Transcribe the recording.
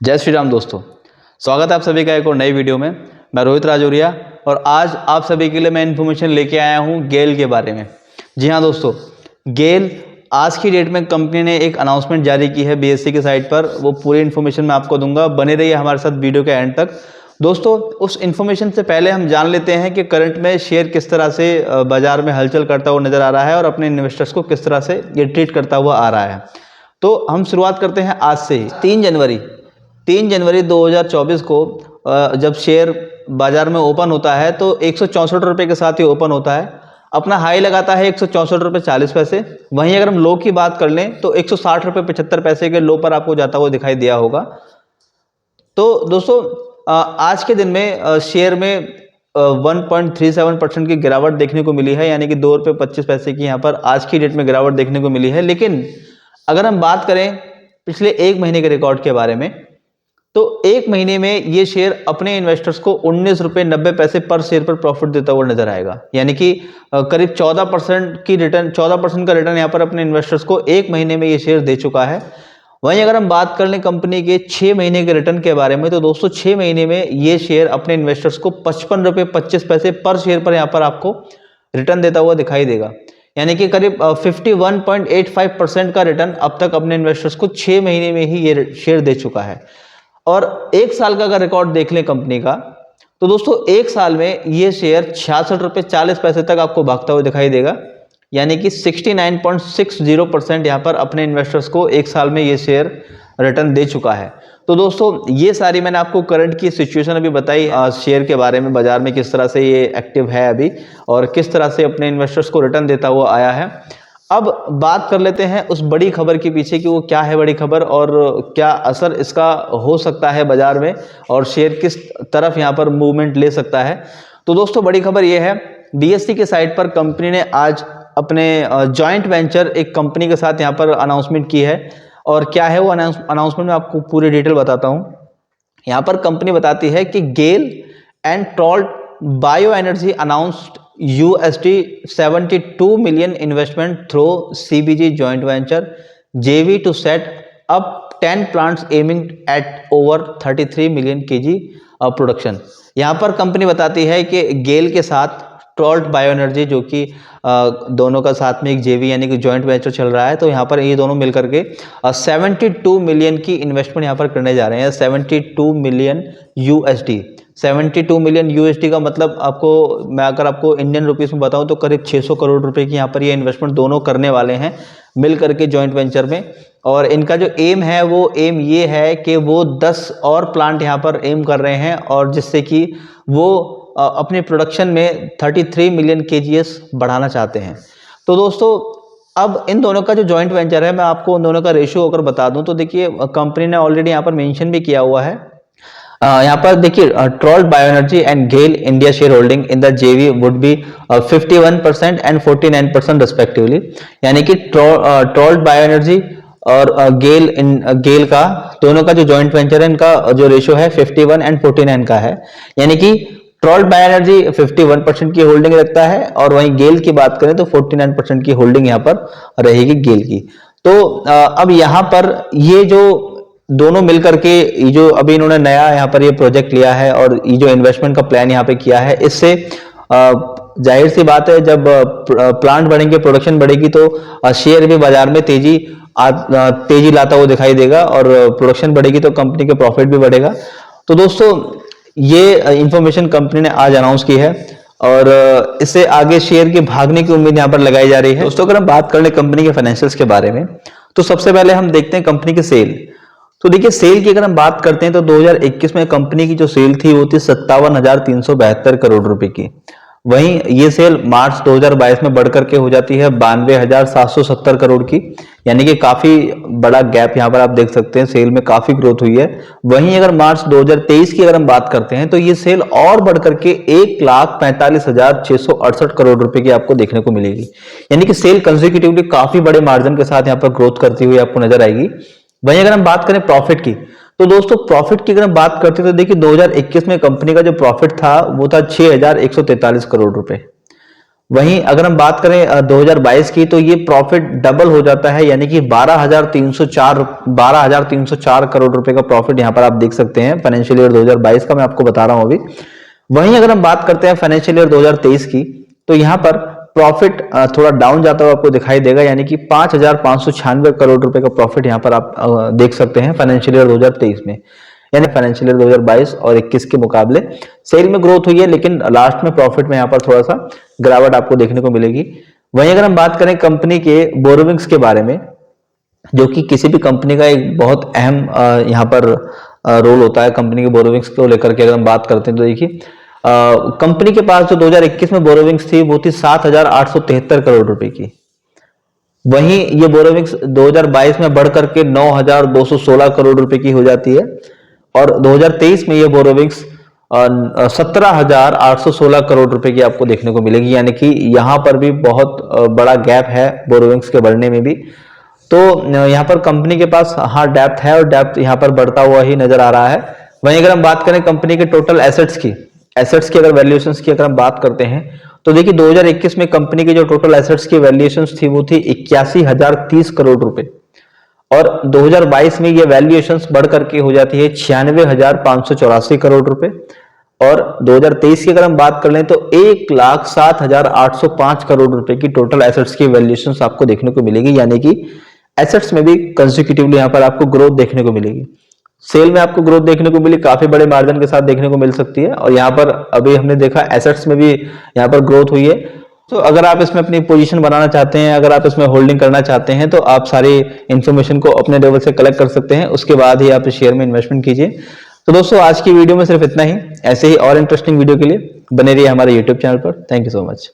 जय श्री राम दोस्तों, स्वागत है आप सभी का एक और नई वीडियो में। मैं रोहित राजौरिया और आज आप सभी के लिए मैं इन्फॉर्मेशन लेके आया हूं गेल के बारे में। जी हां दोस्तों, गेल आज की डेट में कंपनी ने एक अनाउंसमेंट जारी की है बीएसई की साइट पर। वो पूरी इन्फॉर्मेशन मैं आपको दूंगा, बने रहिए हमारे साथ वीडियो के एंड तक। दोस्तों, उस इन्फॉर्मेशन से पहले हम जान लेते हैं कि करंट में शेयर किस तरह से बाजार में हलचल करता हुआ नजर आ रहा है और अपने इन्वेस्टर्स को किस तरह से ये ट्रीट करता हुआ आ रहा है। तो हम शुरुआत करते हैं आज से ही। 3 जनवरी 2024 को जब शेयर बाजार में ओपन होता है तो 164 रुपये के साथ ही ओपन होता है। अपना हाई लगाता है 164 रुपये 40 पैसे। वहीं अगर हम लो की बात कर लें तो 160 रुपये 75 पैसे के लो पर आपको जाता हुआ दिखाई दिया होगा। तो दोस्तों, आज के दिन में शेयर में 1.37% की गिरावट देखने को मिली है, यानी कि 2 रुपये 25 पैसे की यहाँ पर आज की डेट में गिरावट देखने को मिली है। लेकिन अगर हम बात करें पिछले एक महीने के रिकॉर्ड के बारे में, तो एक महीने में ये शेयर अपने इन्वेस्टर्स को 19 रुपये 90 पैसे पर शेयर पर प्रॉफिट देता हुआ नजर आएगा, यानी कि करीब 14% की रिटर्न 14% का रिटर्न यहाँ पर अपने इन्वेस्टर्स को एक महीने में ये शेयर दे चुका है। वहीं अगर हम बात कर लें कंपनी के 6 महीने के रिटर्न के बारे में, तो दोस्तों 6 महीने में ये शेयर अपने इन्वेस्टर्स को 55 रुपये 25 पैसे पर शेयर पर यहाँ पर आपको रिटर्न देता हुआ दिखाई देगा, यानी कि करीब 51.85% का रिटर्न अब तक अपने इन्वेस्टर्स को 6 महीने में ही ये शेयर दे चुका है। और एक साल का अगर रिकॉर्ड देख लें कंपनी का, तो दोस्तों एक साल में ये शेयर 66 रुपये 40 पैसे तक आपको भागता हुआ दिखाई देगा, यानी कि 69.60% यहाँ पर अपने इन्वेस्टर्स को एक साल में ये शेयर रिटर्न दे चुका है। तो दोस्तों, ये सारी मैंने आपको करंट की सिचुएशन अभी बताई शेयर के बारे में, बाजार में किस तरह से ये एक्टिव है अभी और किस तरह से अपने इन्वेस्टर्स को रिटर्न देता हुआ आया है। अब बात कर लेते हैं उस बड़ी खबर के पीछे कि वो क्या है बड़ी खबर और क्या असर इसका हो सकता है बाजार में और शेयर किस तरफ यहाँ पर मूवमेंट ले सकता है। तो दोस्तों, बड़ी खबर ये है, बीएसई के साइट पर कंपनी ने आज अपने जॉइंट वेंचर एक कंपनी के साथ यहाँ पर अनाउंसमेंट की है। और क्या है वो अनाउंसमेंट, मैं आपको पूरी डिटेल बताता हूँ। यहाँ पर कंपनी बताती है कि GAIL and Trolt bio energy announced $72 million investment through CBG joint venture JV to set up 10 plants aiming at over 33 million kg production. यहाँ पर कंपनी बताती है कि गेल के साथ ट्रॉल्ट बायो एनर्जी, जो कि दोनों का साथ में एक जेवी यानी कि जॉइंट वेंचर चल रहा है, तो यहाँ पर ये दोनों मिलकर के 72 मिलियन की इन्वेस्टमेंट यहाँ पर करने जा रहे हैं। 72 मिलियन यूएसडी। 72 मिलियन यूएसडी का मतलब मैं अगर आपको इंडियन रुपीस में बताऊं तो करीब 600 करोड़ रुपए की यहाँ पर ये इन्वेस्टमेंट दोनों करने वाले हैं मिल करके जॉइंट वेंचर में। और इनका जो एम है वो एम ये है कि वो 10 और प्लांट यहाँ पर एम कर रहे हैं, और जिससे कि वो अपने प्रोडक्शन में 33 मिलियन केजीएस बढ़ाना चाहते हैं। तो दोस्तों, अब इन दोनों का जो जॉइंट वेंचर है, मैं आपको उन दोनों का रेशियो अगर बता दूं तो देखिए, कंपनी ने ऑलरेडी यहाँ पर मेंशन भी किया हुआ है। यहाँ पर देखिए, Trolt bio energy and GAIL India share holding in the JV would be 51% and 49% respectively, यानी कि ट्रॉल्ट बायो एनर्जी और गेल का दोनों का जो जॉइंट वेंचर है, इनका जो रेशियो है 51 एंड 49 का है, यानी कि ट्रॉल्ट बायो एनर्जी 51% की होल्डिंग रखता है और वहीं गेल की बात करें तो 49% की होल्डिंग यहाँ पर रहेगी गेल की। तो अब यहाँ पर ये जो दोनों मिलकर के जो अभी इन्होंने नया यहाँ पर ये प्रोजेक्ट लिया है और ये जो इन्वेस्टमेंट का प्लान यहाँ पे किया है, इससे जाहिर सी बात है, जब प्लांट बढ़ेंगे, प्रोडक्शन बढ़ेगी, तो शेयर भी बाजार में तेजी लाता हुआ दिखाई देगा और प्रोडक्शन बढ़ेगी तो कंपनी के प्रॉफिट भी बढ़ेगा। तो दोस्तों, ये इंफॉर्मेशन कंपनी ने आज अनाउंस की है और इससे आगे शेयर के भागने की उम्मीद यहाँ पर लगाई जा रही है। दोस्तों, अगर हम बात कर ले कंपनी के फाइनेंशियल्स के बारे में, तो सबसे पहले हम देखते हैं कंपनी की सेल। तो देखिए, सेल की अगर हम बात करते हैं तो 2021 में कंपनी की जो सेल थी वो थी 57,372 करोड़ रुपए की। वहीं ये सेल मार्च 2022 में बढ़कर के हो जाती है 92,770 करोड़ की, यानी कि काफी बड़ा गैप यहाँ पर आप देख सकते हैं, सेल में काफी ग्रोथ हुई है। वहीं अगर मार्च 2023 की अगर हम बात करते हैं तो ये सेल और बढ़कर के 1,45,668 करोड़ रुपए की आपको देखने को मिलेगी, यानी कि सेल कंसेक्यूटिवली काफी बड़े मार्जिन के साथ यहाँ पर ग्रोथ करती हुई आपको नजर आएगी। वहीं अगर हम बात करें प्रॉफिट की, तो दोस्तों प्रॉफिट की अगर हम बात करते हैं तो देखिए 2021 में कंपनी का जो प्रॉफिट था वो था 6,143 करोड़ रुपए। वहीं अगर हम बात करें 2022 की, तो ये प्रॉफिट डबल हो जाता है, यानी कि 12,304 करोड़ रुपए का प्रॉफिट यहाँ पर आप देख सकते हैं फाइनेंशियल ईयर 2022 का, मैं आपको बता रहा हूं अभी। वहीं अगर हम बात करते हैं फाइनेंशियल ईयर 2023 की, तो यहाँ पर प्रॉफिट थोड़ा डाउन जाता हुआ आपको दिखाई देगा, यानी कि 5,596 करोड़ रुपए का प्रॉफिट यहाँ पर आप देख सकते हैं फाइनेंशियल ईयर 2023 में। यानी फाइनेंशियल ईयर 2022 और 21 के मुकाबले सेल में ग्रोथ हुई है, लेकिन लास्ट में प्रॉफिट में यहाँ पर थोड़ा सा गिरावट आपको देखने को मिलेगी। वहीं अगर हम बात करें कंपनी के बोरोविंग्स के बारे में, जो कि किसी भी कंपनी का एक बहुत अहम यहाँ पर रोल होता है कंपनी के बोरोविंग्स को लेकर के, अगर हम बात करते हैं तो देखिए कंपनी के पास जो 2021 में बोरोविंग्स थी वो थी 7,873 करोड़ रुपए की। वहीं ये बोरोविंग्स 2022 में बढ़ करके 9,216 करोड़ रुपए की हो जाती है, और 2023 में ये बोरोविंग्स 17,816 करोड़ रुपए की आपको देखने को मिलेगी, यानी कि यहाँ पर भी बहुत बड़ा गैप है बोरोविंग्स के बढ़ने में भी। तो यहाँ पर कंपनी के पास हाँ डेप्थ है, और डेप्थ यहाँ पर बढ़ता हुआ ही नजर आ रहा है। वहीं अगर हम बात करें कंपनी के टोटल एसेट्स की अगर वैल्यूएशंस की अगर हम बात करते हैं, तो देखिए 2021 में कंपनी की जो टोटल एसेट्स की वैल्यूएशंस थी वो थी 81,030 करोड़ रुपए, और 2022 में ये वैल्यूएशंस बढ़ करके हो जाती है 96,584 करोड़ रुपए, और 2023 की अगर हम बात कर लें तो 1,07,805 करोड़ रुपए की टोटल एसेट्स की वैल्यूएशंस आपको देखने को मिलेगी, यानी कि एसेट्स में भी कंसेक्यूटिवली यहाँ पर आपको ग्रोथ देखने को मिलेगी। सेल में आपको ग्रोथ देखने को मिली, काफी बड़े मार्जिन के साथ देखने को मिल सकती है, और यहाँ पर अभी हमने देखा एसेट्स में भी यहाँ पर ग्रोथ हुई है। तो अगर आप इसमें अपनी पोजीशन बनाना चाहते हैं, अगर आप इसमें होल्डिंग करना चाहते हैं, तो आप सारी इंफॉर्मेशन को अपने लेवल से कलेक्ट कर सकते हैं, उसके बाद ही आप शेयर में इन्वेस्टमेंट कीजिए। तो दोस्तों आज की वीडियो में सिर्फ इतना ही। ऐसे ही और इंटरेस्टिंग वीडियो के लिए बने रहिए हमारे यूट्यूब चैनल पर। Thank you so much.